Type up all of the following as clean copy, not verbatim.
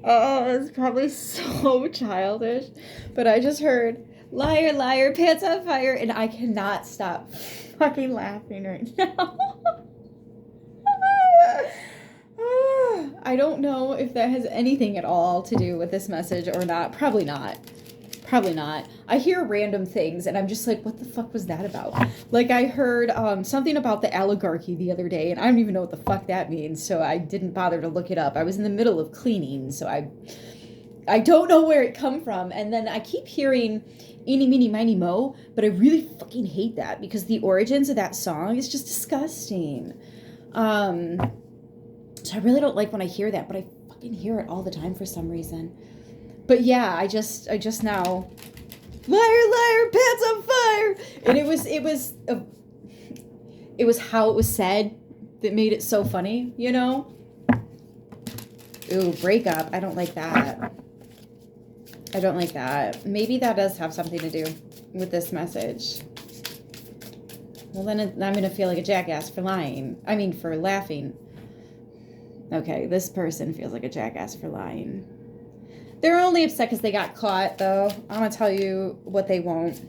Oh, it's probably so childish. But I just heard, liar, liar, pants on fire, and I cannot stop fucking laughing right now. I don't know if that has anything at all to do with this message or not. Probably not. Probably not. I hear random things and I'm just like, what the fuck was that about? Like I heard something about the oligarchy the other day and I don't even know what the fuck that means, so I didn't bother to look it up. I was in the middle of cleaning, so I don't know where it come from. And then I keep hearing eeny, meeny, miny, mo, but I really fucking hate that because the origins of that song is just disgusting. So I really don't like when I hear that, but I fucking hear it all the time for some reason. But yeah, I just now, liar, liar, pants on fire, and it was how it was said that made it so funny, you know. Ooh, breakup. I don't like that. I don't like that. Maybe that does have something to do with this message. Well, then I'm gonna feel like a jackass for lying. I mean, for laughing. Okay, this person feels like a jackass for lying. They're only upset because they got caught, though. I'm going to tell you what they won't.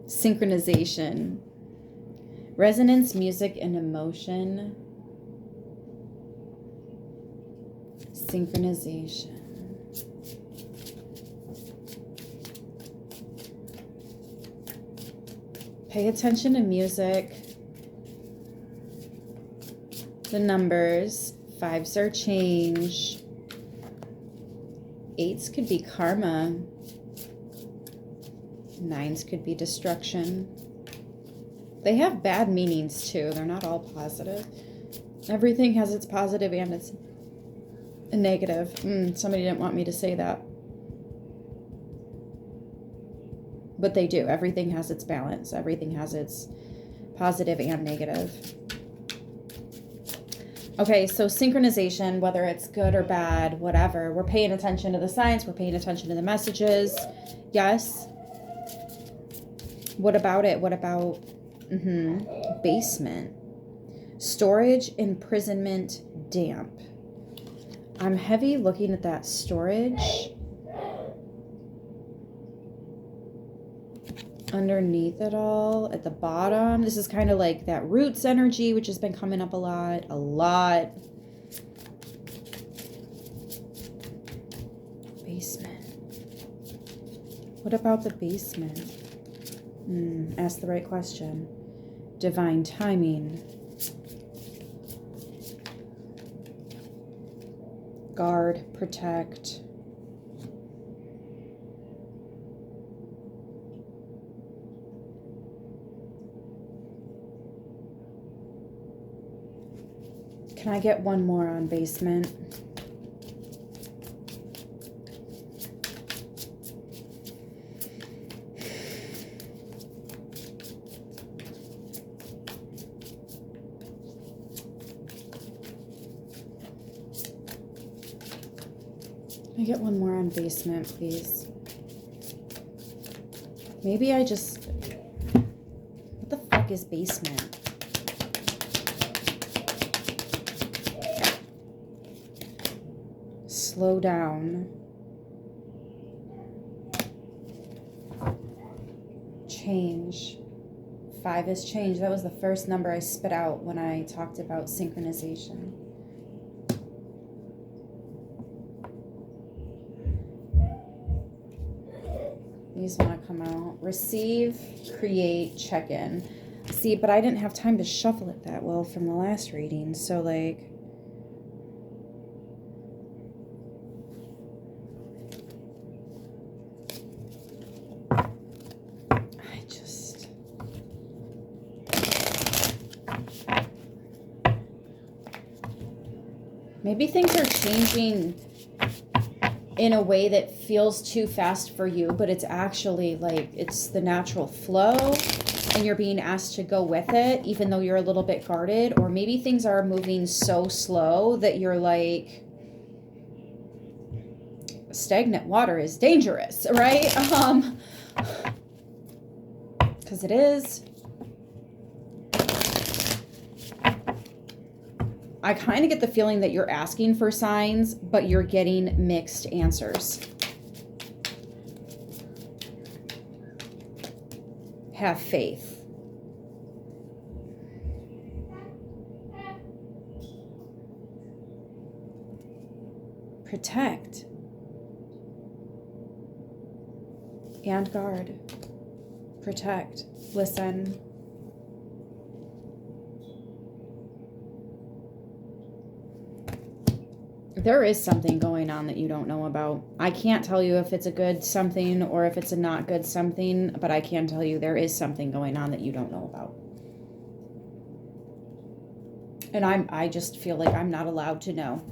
Synchronization. Resonance, music, and emotion. Synchronization. Pay attention to music. The numbers. 5s are change. 8s could be karma. 9s could be destruction. They have bad meanings too. They're not all positive. Everything has its positive and its negative. Somebody didn't want me to say that. But they do. Everything has its balance. Everything has its positive and negative. Okay, so synchronization, whether it's good or bad, whatever, we're paying attention to the signs, we're paying attention to the messages. Yes. What about it? What about basement? Storage, imprisonment, damp. I'm heavy looking at that storage. Underneath it all, at the bottom, this is kind of like that roots energy, which has been coming up a lot. Basement. What about the basement? Ask the right question. Divine timing. Guard, protect. Can I get one more on basement? Can I get one more on basement, please? Maybe I just... What the fuck is basement? Slow down. Change. 5 is change. That was the first number I spit out when I talked about synchronization. These want to come out. Receive, create, check in. See, but I didn't have time to shuffle it that well from the last reading. So, like... Maybe things are changing in a way that feels too fast for you, but it's actually like it's the natural flow and you're being asked to go with it, even though you're a little bit guarded. Or maybe things are moving so slow that you're like, stagnant water is dangerous, right? Because it is. I kind of get the feeling that you're asking for signs, but you're getting mixed answers. Have faith. Protect. And guard. Protect. Listen. There is something going on that you don't know about. I can't tell you if it's a good something or if it's a not good something, but I can tell you there is something going on that you don't know about. And I just feel like I'm not allowed to know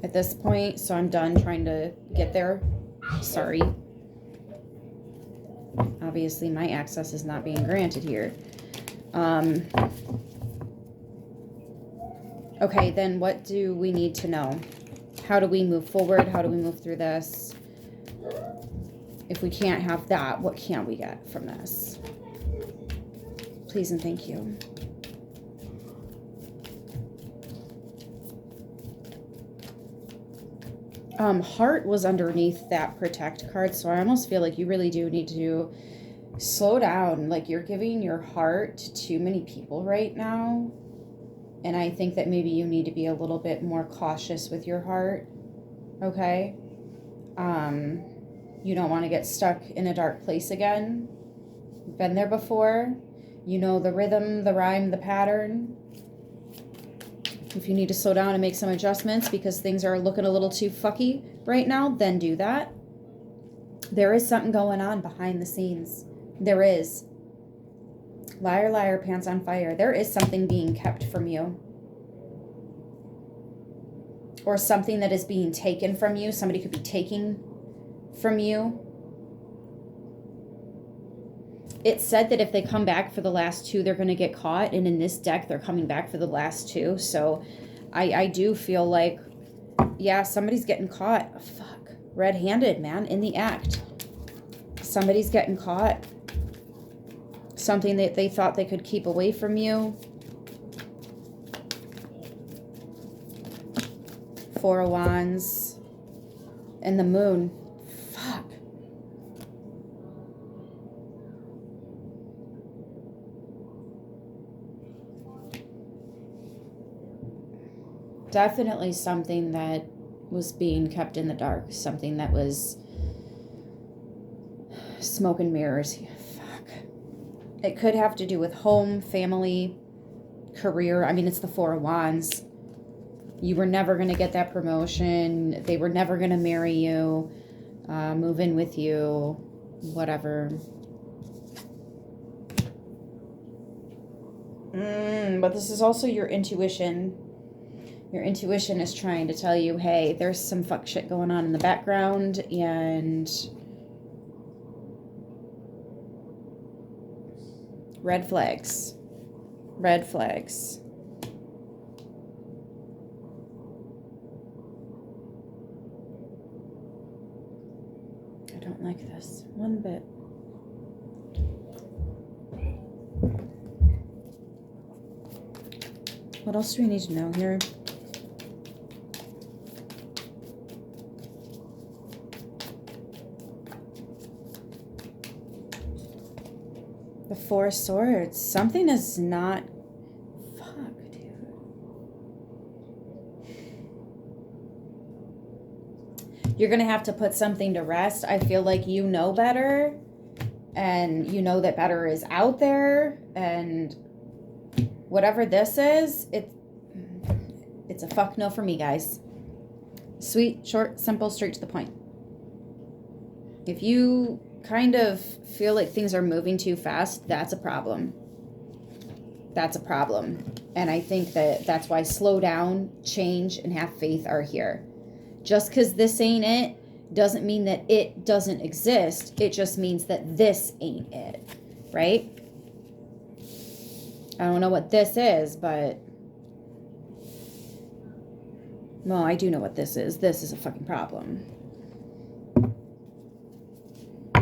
at this point, so I'm done trying to get there. Sorry. Obviously, my access is not being granted here. Okay, then what do we need to know? How do we move forward? How do we move through this? If we can't have that, what can we get from this? Please and thank you. Heart was underneath that protect card, so I almost feel like you really do need to slow down. Like you're giving your heart to too many people right now. And I think that maybe you need to be a little bit more cautious with your heart, okay? You don't want to get stuck in a dark place again. You've been there before. You know the rhythm, the rhyme, the pattern. If you need to slow down and make some adjustments because things are looking a little too fucky right now, then do that. There is something going on behind the scenes. There is. Liar, liar, pants on fire. There is something being kept from you. Or something that is being taken from you. Somebody could be taking from you. It said that if they come back for the last two, they're going to get caught. And in this deck, they're coming back for the last two. So I do feel like, yeah, somebody's getting caught. Oh, fuck. Red-handed, man, in the act. Somebody's getting caught. Something that they thought they could keep away from you. Four of Wands. And the Moon. Fuck. Definitely something that was being kept in the dark. Something that was smoke and mirrors. It could have to do with home, family, career. I mean, it's the Four of Wands. You were never going to get that promotion. They were never going to marry you, move in with you, whatever. But this is also your intuition. Your intuition is trying to tell you, hey, there's some fuck shit going on in the background, and red flags. Red flags. I don't like this one bit. What else do we need to know here? The Four of Swords. Something is not... Fuck, dude. You're going to have to put something to rest. I feel like you know better. And you know that better is out there. And whatever this is, it's a fuck no for me, guys. Sweet, short, simple, straight to the point. If you kind of feel like things are moving too fast, that's a problem. That's a problem. And I think that that's why slow down, change, and have faith are here. Just because this ain't it doesn't mean that it doesn't exist. It just means that this ain't it, right? I don't know what this is, but... Well, I do know what this is. This is a fucking problem.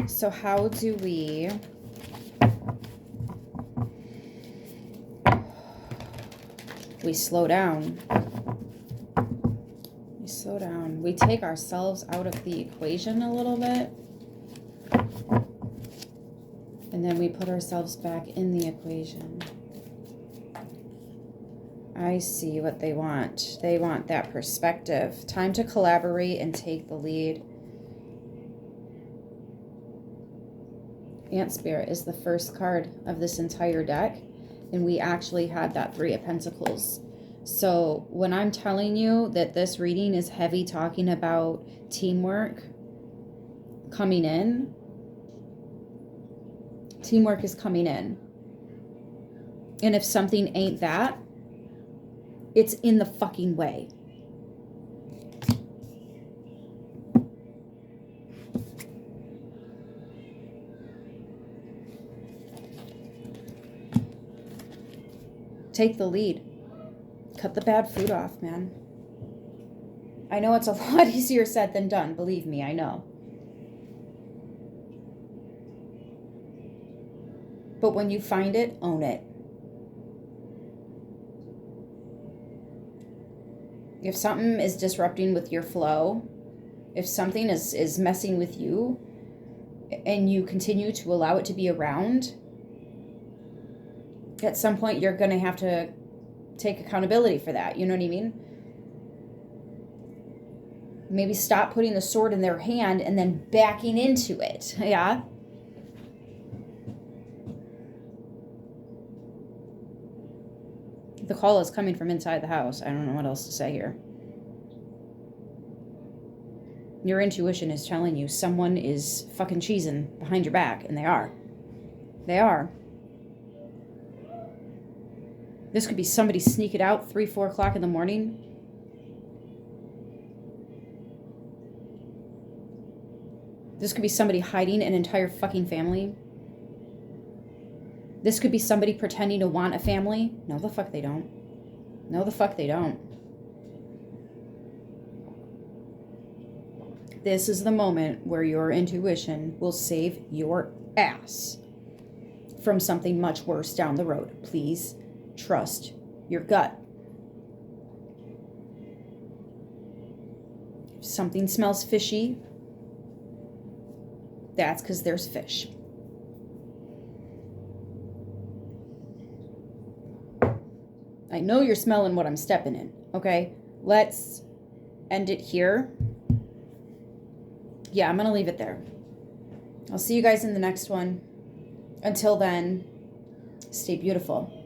So how do we... slow down? We slow down. We take ourselves out of the equation a little bit. And then we put ourselves back in the equation. I see what they want. They want that perspective. Time to collaborate and take the lead. Ant Spirit is the first card of this entire deck. And we actually had that Three of Pentacles. So when I'm telling you that this reading is heavy talking about teamwork coming in, teamwork is coming in. And if something ain't that, it's in the fucking way. Take the lead. Cut the bad food off, man. I know it's a lot easier said than done. Believe me, I know. But when you find it, own it. If something is disrupting with your flow, if something is messing with you, and you continue to allow it to be around, at some point you're going to have to take accountability for that. You know what I mean? Maybe stop putting the sword in their hand and then backing into it. Yeah? The call is coming from inside the house. I don't know what else to say here. Your intuition is telling you someone is fucking cheesing behind your back, and they are. They are. This could be somebody sneaking out 3, 4 o'clock in the morning. This could be somebody hiding an entire fucking family. This could be somebody pretending to want a family. No, the fuck they don't. No, the fuck they don't. This is the moment where your intuition will save your ass from something much worse down the road. Please trust your gut. If something smells fishy, that's because there's fish. I know you're smelling what I'm stepping in, okay? Let's end it here. Yeah, I'm going to leave it there. I'll see you guys in the next one. Until then, stay beautiful.